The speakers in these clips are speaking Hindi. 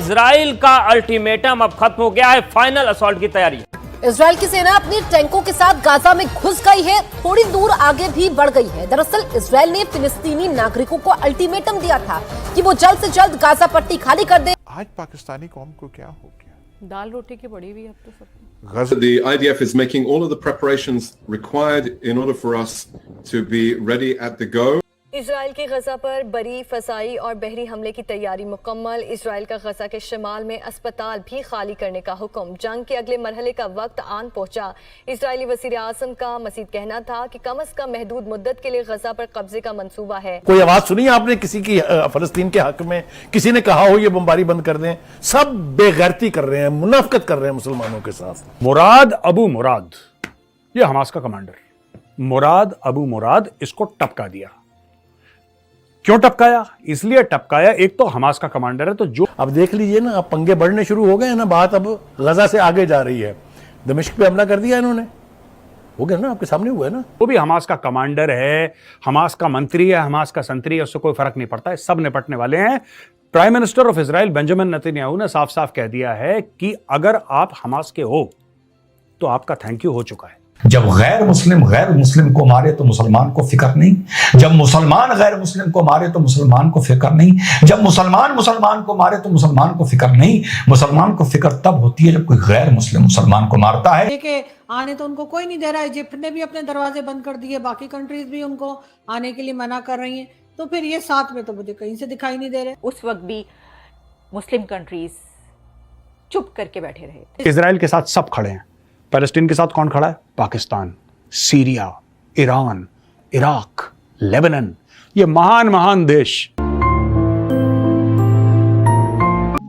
इजराइल का अल्टीमेटम अब खत्म हो गया है, फाइनल असॉल्ट की तैयारी। इजराइल की सेना अपनी टैंकों के साथ गाजा में घुस गई है, थोड़ी दूर आगे भी बढ़ गई है। दरअसल इजराइल ने फिलिस्तीनी नागरिकों को अल्टीमेटम दिया था कि वो जल्द से जल्द गाजा पट्टी खाली कर दे। आज पाकिस्तानी कौम को क्या हो गया? दाल रोटी की पड़ी हुई अब तो सब। The IDF is making all of the preparations required in order for us to be ready at the go. Israel की गजा पर बरी, फसाई और बहरी हमले की तैयारी मुकम्मल। इजराइल का गजा के शिमाल में अस्पताल भी खाली करने का हुक्म। जंग के अगले मरहले का वक्त आन पहुंचा। इजरायली वज़ीर आज़म का मज़ीद कहना था कि कम अज कम महदूद मुद्दत के लिए गजा पर कब्जे का मंसूबा है। कोई आवाज सुनी आपने किसी की फलस्तीन के हक में? किसी ने कहा हो ये बमबारी बंद कर दें? सब बेगैरती कर रहे हैं, मुनाफिकत कर रहे हैं मुसलमानों के साथ। मुराद अबू मुराद, ये हमास का कमांडर मुराद अबू मुराद, इसको टपका दिया। क्यों टपकाया? इसलिए टपकाया, एक तो हमास का कमांडर है, तो जो अब देख लीजिए ना, अब पंगे बढ़ने शुरू हो गए हैं ना, बात अब गजा से आगे जा रही है। दमिश्क पे हमला कर दिया इन्होंने, हो गया ना, आपके सामने हुआ है ना। वो भी हमास का कमांडर है, हमास का मंत्री है, हमास का संतरी है, उससे कोई फर्क नहीं पड़ता है, सब निपटने वाले हैं। Prime minister of Israel Benjamin Netanyahu ने साफ साफ कह दिया है कि अगर आप हमास के हो तो आपका थैंक यू हो चुका है। जब गैर मुस्लिम को मारे तो मुसलमान को फिक्र नहीं, जब मुसलमान गैर मुस्लिम को मारे तो मुसलमान को फिक्र नहीं, जब मुसलमान को मारे तो मुसलमान को फिक्र नहीं। मुसलमान को फिक्र तब होती है जब कोई गैर मुस्लिम मुसलमान को मारता है। देखिए आने तो उनको कोई नहीं दे रहा है। इजिप्ट ने भी अपने दरवाजे बंद कर दिए, बाकी कंट्रीज भी उनको आने के लिए मना कर रही हैं, तो फिर ये साथ में तो मुझे कहीं से दिखाई नहीं दे रहे। उस वक्त भी मुस्लिम कंट्रीज चुप करके बैठे रहे। इजराइल के साथ सब खड़े हैं। पैलेस्टीन के साथ कौन खड़ा है? Pakistan, Syria, Iran, Iraq, Lebanon, ये महान महान देश।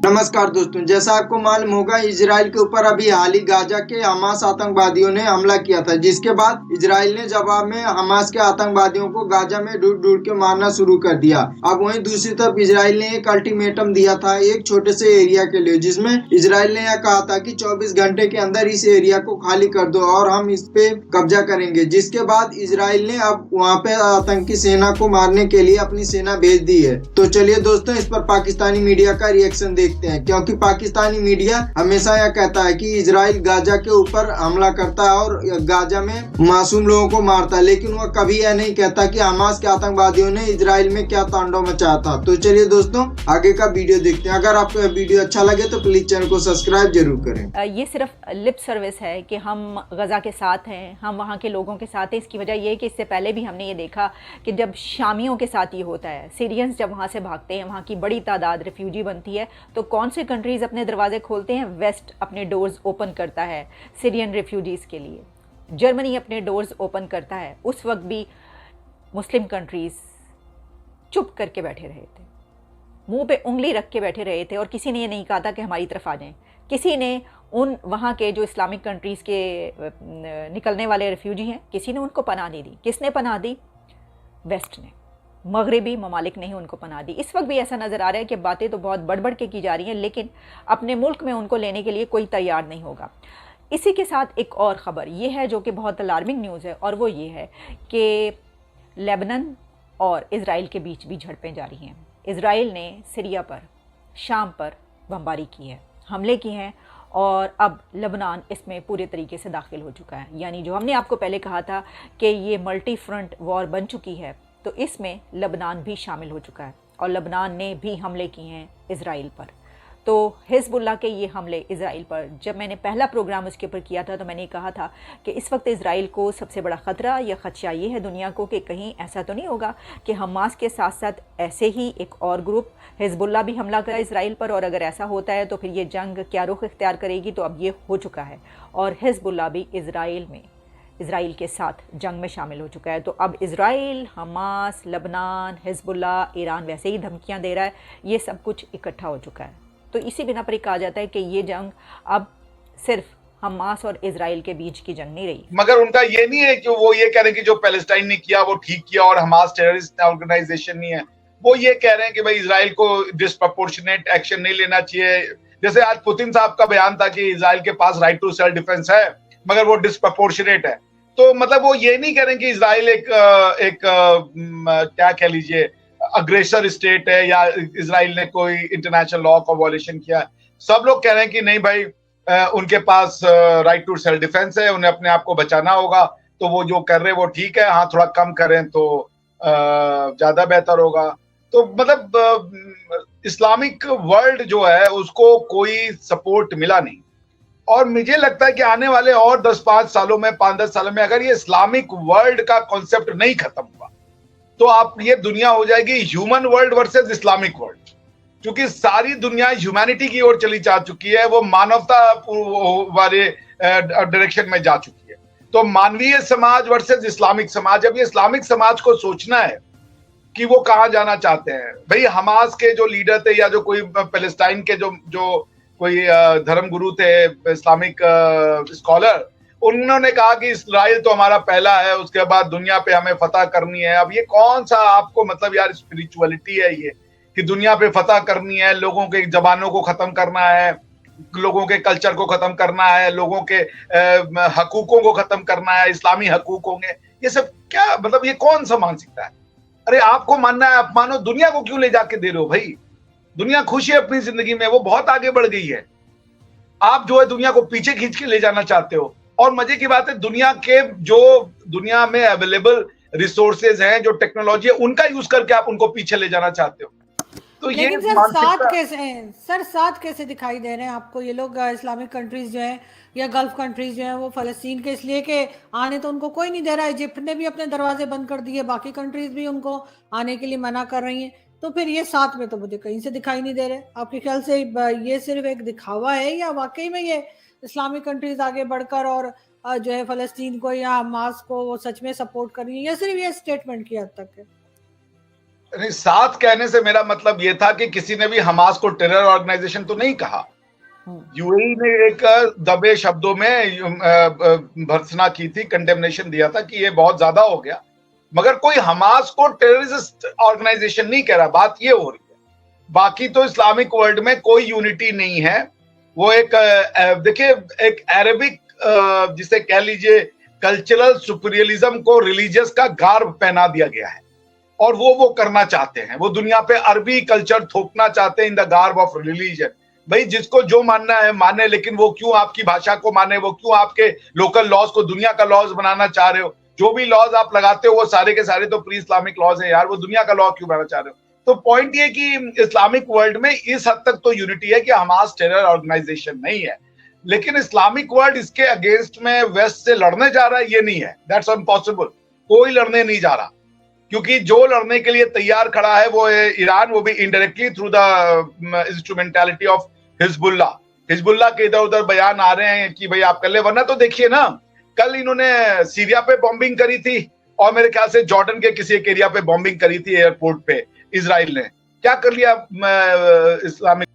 नमस्कार दोस्तों, जैसा आपको मालूम होगा इजराइल के ऊपर अभी हाल ही गाजा के हमास आतंकवादियों ने हमला किया था, जिसके बाद इजराइल ने जवाब में हमास के आतंकवादियों को गाजा में ढूंढ ढूंढ के मारना शुरू कर दिया। अब वहीं दूसरी तरफ इजराइल ने एक अल्टीमेटम दिया था एक छोटे से एरिया के लिए, जिसमें इजराइल ने यह कहा था कि 24 घंटे के अंदर इस एरिया को खाली कर दो और हम इस पे कब्जा करेंगे। जिसके बाद इजराइल ने अब वहाँ पे आतंकी सेना को मारने के लिए अपनी सेना भेज दी है। तो चलिए दोस्तों, इस पर पाकिस्तानी मीडिया का रिएक्शन देखते हैं, क्योंकि पाकिस्तानी मीडिया हमेशा यह कहता है कि इजराइल गाजा के ऊपर हमला करता है और गाजा में मासूम लोगों को मारता है, लेकिन वह कभी यह नहीं कहता कि हमास के आतंकवादियों ने इजराइल में क्या तांडव मचाया था। तो चलिए दोस्तों, आगे का वीडियो देखते हैं। अगर आपको यह वीडियो अच्छा लगे तो प्लीज चैनल को सब्सक्राइब जरूर करें। ये सिर्फ लिप सर्विस है कि हम गजा के साथ हैं, हम वहाँ के लोगों के साथ हैं। इसकी वजह यह है कि इससे पहले भी हमने ये देखा कि जब शामियों के साथ ये होता है, सीरियंस जब वहाँ से भागते हैं, वहाँ की बड़ी तादाद रिफ्यूजी बनती है, तो कौन से कंट्रीज़ अपने दरवाजे खोलते हैं? वेस्ट अपने डोर्स ओपन करता है सीरियन रिफ्यूजीज़ के लिए, जर्मनी अपने डोर्स ओपन करता है। उस वक्त भी मुस्लिम कंट्रीज़ चुप करके बैठे रहे थे, मुंह पे उंगली रख के बैठे रहे थे, और किसी ने ये नहीं कहा था कि हमारी तरफ आ जाएं। किसी ने उन वहाँ के जो इस्लामिक कंट्रीज़ के निकलने वाले रिफ्यूजी हैं, किसी ने उनको पनाह नहीं दी। किसने पनाह दी? वेस्ट ने। मगरबी ममालिक ने ही उनको पनाह दी। इस वक्त भी ऐसा नज़र आ रहा है कि बातें तो बहुत बढ़ बढ़ के की जा रही हैं, लेकिन अपने मुल्क में उनको लेने के लिए कोई तैयार नहीं होगा। इसी के साथ एक और ख़बर ये है जो कि बहुत अलार्मिंग न्यूज़ है, और वो ये है कि लेबनान और इज़राइल के बीच भी झड़पें जारी हैं। इज़राइल ने सीरिया पर, शाम पर बमबारी की है, हमले किए हैं, और अब लेबनान इसमें पूरे तरीके से दाखिल हो चुका है। यानी जो हमने आपको पहले कहा था कि ये मल्टी फ्रंट वॉर बन चुकी है, तो इसमें लेबनान भी शामिल हो चुका है, और लेबनान ने भी हमले किए हैं इज़राइल पर। तो हिज़्बुल्लाह के ये हमले इज़राइल पर, जब मैंने पहला प्रोग्राम उसके ऊपर किया था तो मैंने कहा था कि इस वक्त इज़राइल को सबसे बड़ा ख़तरा या ख़दशा ये है दुनिया को कि कहीं ऐसा तो नहीं होगा कि हमास के साथ साथ ऐसे ही एक और ग्रुप हिज़्बुल्लाह भी हमला करे इज़राइल पर, और अगर ऐसा होता है तो फिर ये जंग क्या रुख इख्तियार करेगी। तो अब ये हो चुका है, और हिज़्बुल्लाह भी इज़राइल के साथ जंग में शामिल हो चुका है। तो अब Israel, Hamas, Lebanon, Hezbollah, Iran वैसे ही धमकियां दे रहा है, ये सब कुछ इकट्ठा हो चुका है। तो इसी बिना पर कहा जाता है कि ये जंग अब सिर्फ हमास और इज़राइल के बीच की जंग नहीं रही। मगर उनका ये नहीं है कि वो ये कह रहे हैं कि जो पैलेस्टाइन ने किया वो ठीक किया और हमास टेररिस्ट ऑर्गेनाइजेशन नहीं है। वो ये कह रहे हैं कि भाई इज़राइल को डिस्प्रपोर्शनेट एक्शन नहीं लेना चाहिए। जैसे आज पुतिन साहब का बयान था कि इज़राइल के पास राइट टू सेल्फ डिफेंस है, मगर वो डिस्प्रपोर्शनेट है। तो मतलब वो ये नहीं कह रहे कि इज़राइल एक क्या कह लीजिए अग्रेसर स्टेट है या इजराइल ने कोई इंटरनेशनल लॉ का वॉयलेशन किया है। सब लोग कह रहे हैं कि नहीं भाई, उनके पास राइट टू सेल्फ डिफेंस है, उन्हें अपने आप को बचाना होगा, तो वो जो कर रहे हैं वो ठीक है, हाँ थोड़ा कम करें तो ज्यादा बेहतर होगा। तो मतलब इस्लामिक वर्ल्ड जो है उसको कोई सपोर्ट मिला नहीं, और मुझे लगता है कि आने वाले और 10-5 सालों में, 5-10 सालों में अगर ये इस्लामिक वर्ल्ड का कॉन्सेप्ट नहीं खत्म हुआ तो आप ये दुनिया हो जाएगी human world versus Islamic world, क्योंकि सारी दुनिया ह्यूमैनिटी की ओर चली जा चुकी है, वो मानवता वाले डायरेक्शन में जा चुकी है। तो मानवीय समाज वर्सेस इस्लामिक समाज, अब ये इस्लामिक समाज को सोचना है कि वो कहाँ जाना चाहते हैं। भाई हमास के जो लीडर थे या जो कोई पैलेस्टाइन के जो कोई धर्म गुरु थे, इस्लामिक स्कॉलर, उन्होंने कहा कि इस्राइल तो हमारा पहला है, उसके बाद दुनिया पे हमें फतह करनी है। अब ये कौन सा आपको मतलब यार स्पिरिचुअलिटी है ये कि दुनिया पे फतह करनी है, लोगों के जबानों को खत्म करना है, लोगों के कल्चर को खत्म करना है, लोगों के हकूकों को खत्म करना है, इस्लामी हकूक होंगे, ये सब क्या मतलब, ये कौन सा मानसिकता है? अरे आपको मानना है आप मानो, दुनिया को क्यों ले जाके दे रहे हो भाई? दुनिया खुश है अपनी जिंदगी में, वो बहुत आगे बढ़ गई है। आप जो है दुनिया को पीछे खींच के ले जाना चाहते हो। और मजे की बात है, दुनिया के जो दुनिया में अवेलेबल रिसोर्सेज हैं, जो टेक्नोलॉजी है, उनका यूज करके आप उनको पीछे ले जाना चाहते हो। तो लेकिन ये साथ कैसे दिखाई दे रहे हैं आपको ये लोग, इस्लामिक कंट्रीज जो हैं या गल्फ कंट्रीज जो हैं, वो फलस्तीन के इसलिए कि आने तो उनको कोई नहीं दे रहा है। इजिप्ट ने भी अपने दरवाजे बंद कर दिए, बाकी कंट्रीज भी उनको आने के लिए मना कर रही हैं, तो फिर ये साथ में तो मुझे कहीं से दिखाई नहीं दे रहे। आपके ख्याल से ये सिर्फ एक दिखावा है या वाकई में ये इस्लामिक कंट्रीज आगे बढ़कर और जो है फलस्तीन को या हमास को वो सच में सपोर्ट कर रही है, या सिर्फ ये स्टेटमेंट की हद तक है? नहीं, साथ कहने से मेरा मतलब ये था कि किसी ने भी हमास को टेरर ऑर्गेनाइजेशन तो नहीं कहा। यूएई ने एक दबे शब्दों में भर्त्सना की थी, कंडेमनेशन दिया था कि ये बहुत ज्यादा हो गया, मगर कोई हमास को टेररिस्ट ऑर्गेनाइजेशन नहीं कह रहा। बात ये हो रही है, बाकी तो इस्लामिक वर्ल्ड में कोई यूनिटी नहीं है। वो एक देखिए, एक अरेबिक जिसे कह लीजिए कल्चरल सुपीरियरिज्म को रिलीजियस का गार्ब पहना दिया गया है, और वो करना चाहते हैं। वो दुनिया पे अरबी कल्चर थोपना चाहते हैं in the garb of religion. भाई जिसको जो मानना है माने, लेकिन वो क्यों आपकी भाषा को माने, वो क्यों आपके लोकल लॉज को दुनिया का लॉज बनाना चाह रहे हो? जो भी लॉज आप लगाते हो वो सारे के सारे तो प्री इस्लामिक लॉज है यार, वो दुनिया का लॉ क्यों बनाना चाह रहे हो? तो पॉइंट ये कि इस्लामिक वर्ल्ड में इस हद तक तो यूनिटी है कि हमास टेरर ऑर्गेनाइजेशन नहीं है, लेकिन इस्लामिक वर्ल्ड इसके अगेंस्ट में वेस्ट से लड़ने जा रहा है, ये नहीं है। That's impossible. कोई लड़ने नहीं जा रहा, क्योंकि जो लड़ने के लिए तैयार खड़ा है वो है ईरान, वो भी indirectly through the instrumentality of Hezbollah. Hezbollah के इधर उधर बयान आ रहे हैं कि भाई आप कर ले, वरना तो देखिए ना, कल इन्होंने सीरिया पे बॉम्बिंग करी थी, और मेरे ख्याल से जॉर्डन के किसी एक एरिया पे बॉम्बिंग करी थी एयरपोर्ट पे, इजराइल ने क्या कर लिया इस्लामिक